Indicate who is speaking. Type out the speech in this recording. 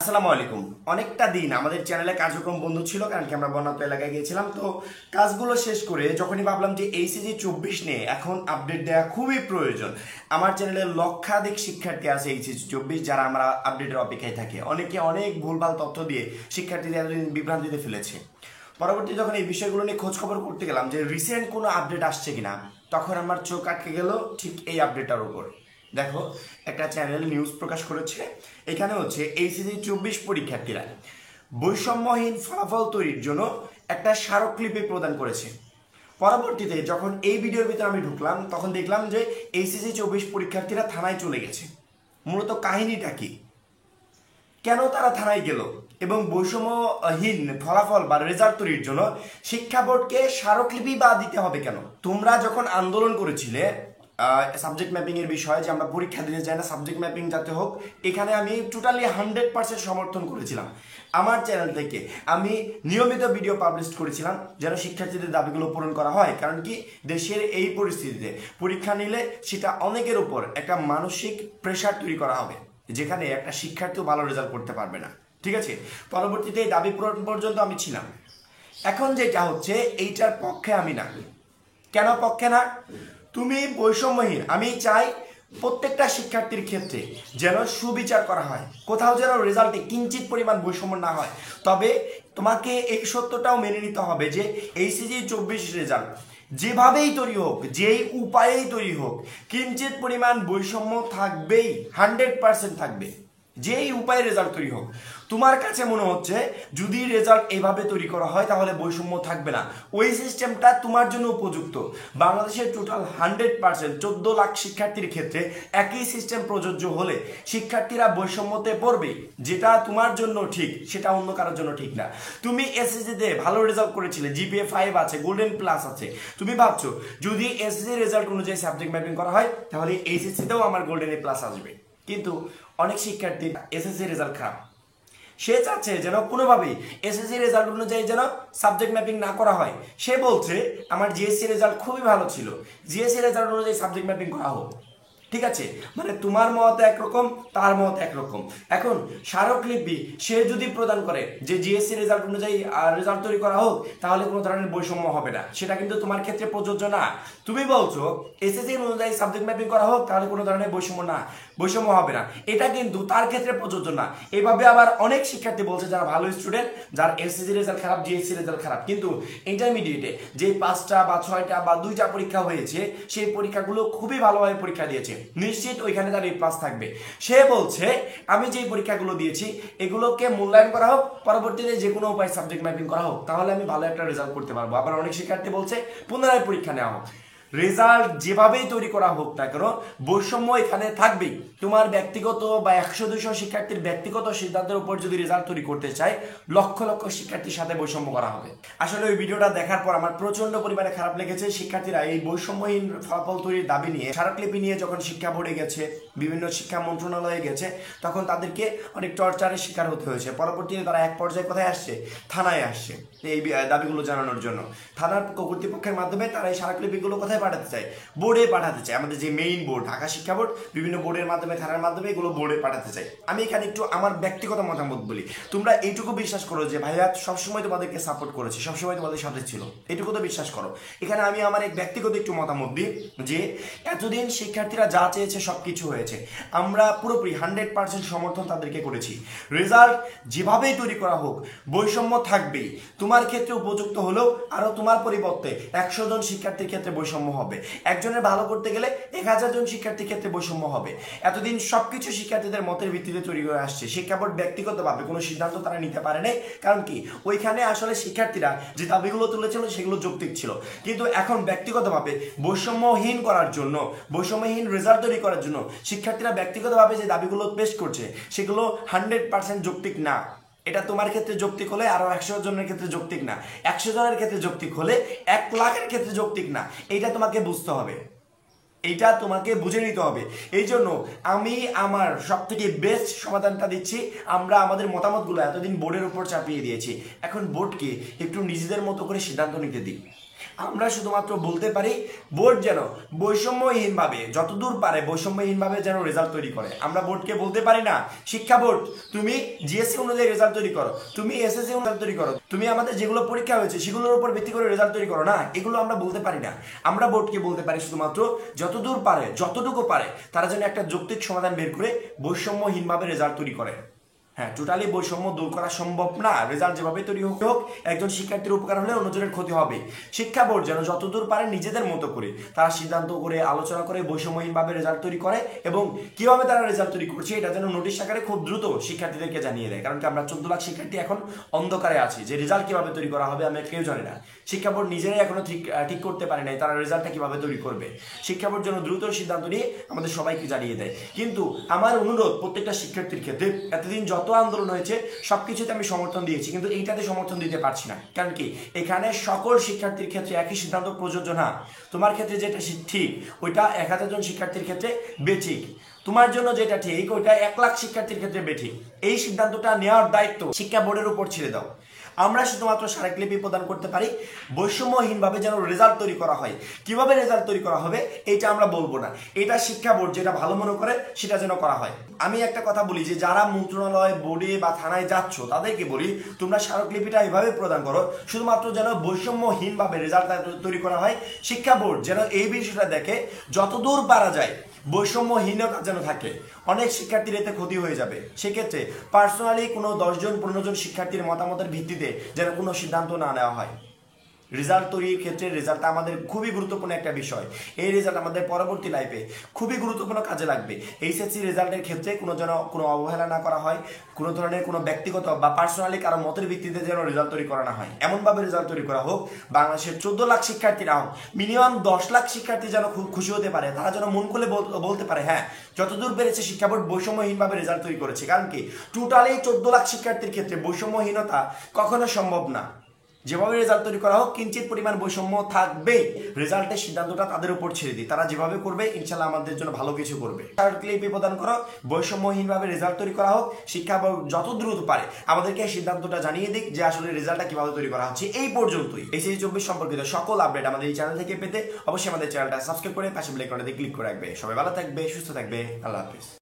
Speaker 1: আসসালামু আলাইকুম। অনেকটা দিন আমাদের চ্যানেলে কার্যক্রম বন্ধ ছিল, কারণ কি আমরা বন্যাত্ম এলাকায় গিয়েছিলাম। তো কাজগুলো শেষ করে যখনই ভাবলাম যে এইচএসসি 24 নিয়ে এখন আপডেট দেওয়া খুবই প্রয়োজন। আমার চ্যানেলে লক্ষাধিক শিক্ষার্থী আছে এইচএসসি 24 যারা আমরা আপডেটের অপেক্ষায় থাকে। অনেকে অনেক ভুলভাল তথ্য দিয়ে শিক্ষার্থীদের এতদিন বিভ্রান্তিতে ফেলেছে। পরবর্তী যখন এই বিষয়গুলো নিয়ে খোঁজ খবর করতে গেলাম যে রিসেন্ট কোনো আপডেট আসছে কিনা, তখন আমার চোখ আটকে গেল ঠিক এই আপডেটটার উপর। দেখো, একটা চ্যানেল নিউজ প্রকাশ করেছে, এখানে হচ্ছে এইচএসসি 24 পরীক্ষার্থীরা বৈষম্যহীন ফলাফল তৈরির জন্য একটা স্মারকলিপি প্রদান করেছে। পরবর্তীতে যখন এই ভিডিওর ভিতরে আমি ঢুকলাম, তখন দেখলাম যে এইচএসসি 24 পরীক্ষার্থীরা থানায় চলে গেছে। মূলত কাহিনীটা কি, কেন তারা থানায় গেল এবং বৈষম্যহীন ফলাফল বা রেজাল্ট তৈরির জন্য শিক্ষা বোর্ডকে স্মারকলিপি বা দিতে হবে কেন? তোমরা যখন আন্দোলন করেছিলে সাবজেক্ট ম্যাপিং এর বিষয়ে, যে আমরা পরীক্ষা দিতে চাই না, সাবজেক্ট ম্যাপিং যাতে হোক, এখানে আমি টোটালি 100% সমর্থন করেছিলাম। আমার চ্যানেল থেকে আমি নিয়মিত ভিডিও পাবলিশ করেছিলাম যেন শিক্ষার্থীদের দাবিগুলো পূরণ করা হয়। কারণ কি, দেশের এই পরিস্থিতিতে পরীক্ষা নিলে সেটা অনেকের উপর একটা মানসিক প্রেশার তৈরি করা হবে, যেখানে একটা শিক্ষার্থীও ভালো রেজাল্ট করতে পারবে না। ঠিক আছে, পরবর্তীতে এই দাবি পূরণ পর্যন্ত আমি ছিলাম। এখন যেটা হচ্ছে এইটার পক্ষে আমি না। কেন পক্ষে না? তুমি বৈষম্যহীন, আমি চাই প্রত্যেকটা শিক্ষার্থীর ক্ষেত্রে যেন সুবিচার করা হয়, কোথাও যেন রেজাল্টে কিঞ্চিত পরিমাণ বৈষম্য না হয়। তবে তোমাকে এই সত্যটাও মেনে নিতে হবে যে এইচএসসি 24 রেজাল্ট যেভাবেই তৈরি হোক, যেই উপায়েই তৈরি হোক, কিঞ্চিত পরিমাণ বৈষম্য থাকবেই, 100% থাকবে। যেই উপায়ে রেজাল্ট তৈরি হোক, তোমার কাছে মনে হচ্ছে যদি রেজাল্ট এভাবে তৈরি করা হয় তাহলে বৈষম্য থাকবে না, ওই সিস্টেমটা তোমার জন্য উপযুক্ত। বাংলাদেশের টোটাল 100% 14 লাখ শিক্ষার্থীর ক্ষেত্রে একই সিস্টেম প্রযোজ্য হলে শিক্ষার্থীরা বৈষম্যতে পড়বে। যেটা তোমার জন্য ঠিক সেটা অন্য কারোর জন্য ঠিক না। তুমি এসএসসিতে ভালো রেজাল্ট করেছিলে, জিপিএ 5 আছে, গোল্ডেন প্লাস আছে, তুমি ভাবছো যদি এসএসসি রেজাল্ট অনুযায়ী সাবজেক্ট ম্যাপিং করা হয় তাহলে এইচএসসিতেও আমার গোল্ডেন এ প্লাস আসবে। কিন্তু অনেক শিক্ষার্থী এসএসসি রেজাল্ট খারাপ, সে চাচ্ছে যেন কোনোভাবেই এসএসসি রেজাল্ট অনুযায়ী যেন সাবজেক্ট ম্যাপিং না করা হয়। সে বলছে আমার জিএসসি রেজাল্ট খুবই ভালো ছিল, জিএসসি রেজাল্ট অনুযায়ী সাবজেক্ট ম্যাপিং করা হোক। ঠিক আছে, মানে তোমার মত একরকম, তার মত একরকম। এখন স্মারকলিপি সে যদি প্রদান করে যে জিএসসি রেজাল্ট অনুযায়ী রেজাল্ট তৈরি করা হোক, তাহলে কোনো ধরনের বৈষম্য হবে না, সেটা কিন্তু তোমার ক্ষেত্রে প্রযোজ্য না। তুমি বলছো এসএসসি অনুযায়ী সাবজেক্ট ম্যাপিং করা হোক, তাহলে কোনো ধরনের বৈষম্য হবে না, এটা কিন্তু তার ক্ষেত্রে প্রযোজ্য না। এভাবে আবার অনেক শিক্ষার্থী বলছে যারা ভালো স্টুডেন্ট, যার এসএসসি রেজাল্ট খারাপ, জিএসসি রেজাল্ট খারাপ, কিন্তু ইন্টারমিডিয়েটে যে 5টা বা 6টা বা 2টা পরীক্ষা হয়েছে সেই পরীক্ষাগুলো খুবই ভালোভাবে পরীক্ষা দিয়েছে, নিশ্চিত ওইখানে তার এ প্লাস থাকবে। সে বলছে আমি যে পরীক্ষাগুলো দিয়েছি এগুলোকে মূল্যায়ন করা হোক, পরবর্তীতে যে কোনো উপায় সাবজেক্ট ম্যাপিং করা হোক, তাহলে আমি ভালো একটা রেজাল্ট করতে পারবো। আবার অনেক শিক্ষার্থী বলছে পুনরায় পরীক্ষা নেওয়া হোক। রেজাল্ট যেভাবেই তৈরি করা হোক না কেন, বৈষম্য এখানে থাকবেই। তোমার ব্যক্তিগত বা 100-200 শিক্ষার্থীর ব্যক্তিগত সিদ্ধান্তের উপর যদি রেজাল্ট তৈরি করতে চায়, লক্ষ লক্ষ শিক্ষার্থীর সাথে বৈষম্য করা হবে। আসলে ওই ভিডিওটা দেখার পর আমার প্রচন্ড পরিমাণে খারাপ লেগেছে। শিক্ষার্থীরা এই বৈষম্যহীন ফলাফল তৈরির দাবি নিয়ে, স্মারকলিপি নিয়ে যখন শিক্ষা বোর্ডে গেছে, বিভিন্ন শিক্ষা মন্ত্রণালয়ে গেছে, তখন তাদেরকে অনেক টর্চারের শিকার হতে হয়েছে। পরবর্তীতে তারা এক পর্যায়ে কোথায় আসছে? থানায় আসছে এই দাবিগুলো জানানোর জন্য। থানার কর্তৃপক্ষের মাধ্যমে তারা এই স্মারকলিপিগুলো কোথায় পাঠাতে চায়? বোর্ডে পাঠাতে চায়। আমাদের যে মেইন বোর্ড ঢাকা শিক্ষা বোর্ড, বিভিন্ন বোর্ডের মাধ্যমে, থানার মাধ্যমে এগুলো বোর্ডে পাঠাতে চায়। আমি এখানে একটু আমার ব্যক্তিগত মতামত বলি। তোমরা এইটুকু বিশ্বাস করো যে ভাইয়া সবসময় তোমাদেরকে সাপোর্ট করেছে, সবসময় তোমাদের সাথে ছিল, এটুকু তো বিশ্বাস করো। এখানে আমি আমার এক ব্যক্তিগত একটু মতামত দিই যে এতদিন শিক্ষার্থীরা যা চেয়েছে সবকিছু হয়েছে, আমরা পুরোপুরি 100% সমর্থন তাদেরকে করেছি। রেজাল্ট যেভাবেই তৈরি করা হোক, বৈষম্য থাকবেই। তোমার ক্ষেত্রে উপযুক্ত হলেও আরো তোমার পরিবর্তে 100 জন শিক্ষার্থীর ক্ষেত্রে বৈষম্য হবে। একজনের ভালো করতে গেলে 1000 জন শিক্ষার্থীর ক্ষেত্রে বৈষম্য হবে। এতদিন সবকিছু শিক্ষার্থীদের মতের ভিত্তিতে তৈরি হয়ে আসছে। শিক্ষা বোর্ড ব্যক্তিগতভাবে কোনো সিদ্ধান্ত তারা নিতে পারে নাই। কারণ কি, ওইখানে আসলে শিক্ষার্থীরা যে দাবিগুলো তুলেছিল সেগুলো যৌক্তিক ছিল। কিন্তু এখন ব্যক্তিগতভাবে বৈষম্যহীন করার জন্য, বৈষম্যহীন রেজাল্ট তৈরি করার জন্য শিক্ষার্থীরা ব্যক্তিগতভাবে যে দাবিগুলো পেশ করছে সেগুলো 100% যৌক্তিক না। এটা তোমার ক্ষেত্রে যৌক্তিক হলে আরো 100 জনের ক্ষেত্রে যৌক্তিক না, 100 জনের ক্ষেত্রে যৌক্তিক হলে 1 লাখের ক্ষেত্রে যৌক্তিক না। এইটা তোমাকে বুঝতে হবে, এইটা তোমাকে বুঝে নিতে হবে। এই জন্য আমি আমার সব থেকে বেস্ট সমাধানটা দিচ্ছি। আমরা আমাদের মতামতগুলো এতদিন বোর্ডের উপর চাপিয়ে দিয়েছি, এখন বোর্ডকে একটু নিজেদের মতো করে সিদ্ধান্ত নিতে দিই। আমরা শুধুমাত্র বলতে পারি বোর্ড যেন বৈষম্যহীনভাবে যতদূর পারে বৈষম্যহীনভাবে যেন রেজাল্ট তৈরি করে। আমরা বোর্ডকে বলতে পারি না শিক্ষা বোর্ড তুমি জিএসসি অনুযায়ী রেজাল্ট তৈরি করো, তুমি এসএসসি অনুযায়ী তৈরি করো, তুমি আমাদের যেগুলো পরীক্ষা হয়েছে সেগুলোর উপর ভিত্তি করে রেজাল্ট তৈরি করো। না, এগুলো আমরা বলতে পারি না। আমরা বোর্ডকে বলতে পারি শুধুমাত্র যতদূর পারে যতটুকু পারে তারা যেন একটা যৌক্তিক সমাধান বের করে বৈষম্যহীনভাবে রেজাল্ট তৈরি করে। হ্যাঁ, টোটালি বৈষম্য দূর করা সম্ভব না। রেজাল্ট যেভাবে তৈরি হোক একজন শিক্ষার্থীর উপকার হলে অন্যজনের ক্ষতি হবে। শিক্ষা বোর্ড যেন যতদূর পারে নিজেদের মতো করে তারা সিদ্ধান্ত করে আলোচনা করে বৈষম্যহীনভাবে রেজাল্ট তৈরি করে এবং কিভাবে তারা রেজাল্ট তৈরি করছে এটা যেন নোটিশ আকারে খুব দ্রুত শিক্ষার্থীদেরকে জানিয়ে দেয়। কারণ কি আমরা 14 লাখ শিক্ষার্থী এখন অন্ধকারে আছি যে রেজাল্ট কিভাবে তৈরি করা হবে আমরা কেউ জানি না। শিক্ষা বোর্ড নিজেরাই এখনো ঠিক করতে পারে নাই তারা রেজাল্টটা কিভাবে তৈরি করবে। শিক্ষা বোর্ড যেন দ্রুত সিদ্ধান্ত নিয়ে আমাদের সবাইকে জানিয়ে দেয়। কিন্তু আমার অনুরোধ প্রত্যেকটা শিক্ষার্থীর ক্ষেত্রে, এতদিন যত আন্দোলন হয়েছে সবকিছুতে আমি সমর্থন দিয়েছি কিন্তু এইটাতে সমর্থন দিতে পারছি না। কারণ কি এখানে সকল শিক্ষার্থীর ক্ষেত্রে একই সিদ্ধান্ত প্রযোজ্য না। তোমার ক্ষেত্রে যেটা ঠিক ওইটা 1000 জন শিক্ষার্থীর ক্ষেত্রে বেঠিক, তোমার জন্য যেটা ঠিক ওইটা 1 লাখ শিক্ষার্থীর ক্ষেত্রে বেঠিক। এই সিদ্ধান্তটা নেওয়ার দায়িত্ব শিক্ষা বোর্ডের উপর ছেড়ে দাও। আমরা শুধুমাত্র স্মারকলিপি প্রদান করতে পারি, বৈষম্যহীনভাবে যেন রেজাল্ট তৈরি করা হয়। কিভাবে রেজাল্ট তৈরি করা হবে এটা আমরা বলবো না, এটা শিক্ষা বোর্ড যেটা ভালো মনে করে সেটা যেন করা হয়। আমি একটা কথা বলি যে যারা মন্ত্রণালয় বোর্ডে বা থানায় যাচ্ছ তাদেরকে বলি তোমরা স্মারকলিপিটা এভাবে প্রদান করো শুধুমাত্র যেন বৈষম্যহীনভাবে রেজাল্ট তৈরি করা হয়। শিক্ষা বোর্ড যেন এই বিষয়টা দেখে যতদূর পারা যায় বৈষম্যহীনতা যেন থাকে। অনেক শিক্ষার্থীর এতে ক্ষতি হয়ে যাবে। সেক্ষেত্রে পার্সোনালি কোনো 10 জন 15 জন শিক্ষার্থীর মতামতের ভিত্তিতে যেন কোনো সিদ্ধান্ত না নেওয়া হয়। রেজাল্ট তৈরির ক্ষেত্রে রেজাল্টটা আমাদের খুবই গুরুত্বপূর্ণ একটা বিষয়। এই রেজাল্ট আমাদের পরবর্তী লাইফে খুবই গুরুত্বপূর্ণ কাজে লাগবে। এইচএসসি রেজাল্টের ক্ষেত্রে কোনো অবহেলা না করা হয়, কোনো ধরনের কোনো ব্যক্তিগত বা পার্সোনালি কারো মতের ভিত্তিতে যেন রেজাল্ট তৈরি করা না হয়। এমনভাবে রেজাল্ট তৈরি করা হোক বাংলাদেশের 14 লাখ শিক্ষার্থী না হোক, মিনিমাম 10 লাখ শিক্ষার্থী যেন খুব খুশি হতে পারে। তারা যেন মন খুলে বলতে পারে হ্যাঁ যতদূর পেরেছে শিক্ষা বোর্ড বৈষম্যহীনভাবে রেজাল্ট তৈরি করেছে। কারণ কি টোটালি 14 লাখ শিক্ষার্থীর ক্ষেত্রে বৈষম্যহীনতা কখনো সম্ভব না। যেভাবে রেজাল্ট তৈরি করা হোক কিঞ্চিত পরিমাণ বৈষম্য থাকবে। রেজাল্টের সিদ্ধান্তটা তাদের উপর ছেড়ে দিই, তারা যেভাবে করবে ইনশাল্লাহ আমাদের জন্য ভালো কিছু করবে। স্মারকলিপি প্রদান করো, বৈষম্যহীনভাবে রেজাল্ট তৈরি করা হোক। শিক্ষা বোর্ড যত দ্রুত পারে আমাদেরকে সিদ্ধান্তটা জানিয়ে দিক যে আসলে রেজাল্টটা কিভাবে তৈরি করা হচ্ছে। এই পর্যন্তই। এইচএসসি 24 সম্পর্কিত সকল আপডেট আমাদের এই চ্যানেল থেকে পেতে অবশ্যই আমাদের চ্যানেলটা সাবস্ক্রাইব করে পাশে বেল আইকনটাতে ক্লিক করে রাখবে। সবাই ভালো থাকবে, সুস্থ থাকবে। আল্লাহ হাফেজ।